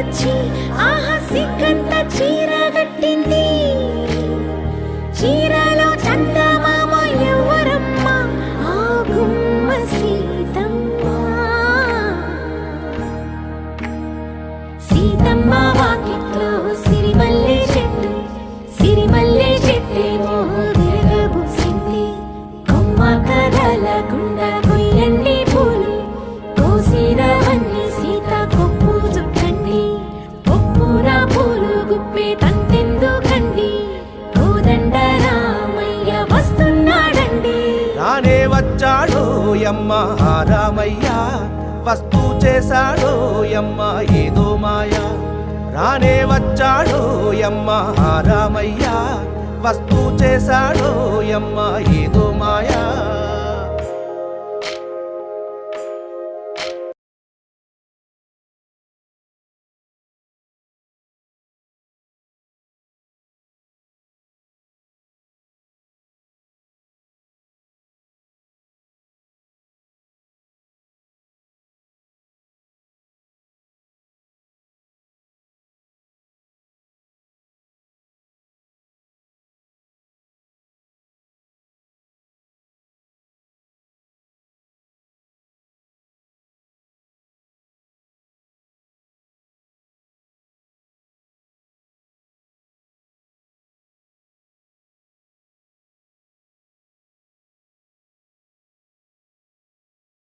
వచ్చి ఆహా సిగ్గంత చీరగట్టింది. చీరలో చందమామ ఎవరమ్మ? ఆ గుమ్మ సీతమ్మ. సీతమ్మ వాకిట్లో సిరిమల్లె చెట్టు, సిరిమల్లె చెట్టేమో తిరగబూసింది. కొమ్మ కదలకుండా కొయ్యండి పూలు, కోసిరవన్నీ సీత కొప్పు చుట్టండి. కొప్పున పూలు గుప్పే తంతెందుకండి, కోదండ రామయ్య వస్తున్నాడండి. రానే వచ్చాడో యమ్మ ఆ రామయ్య, వస్తూ చేశాడో యమ్మ ఏదో మాయ. రానే వచ్చాడో యమ్మ ఆ రామయ్య, వస్తూ చేశాడో యమ్మ ఏదో మాయా.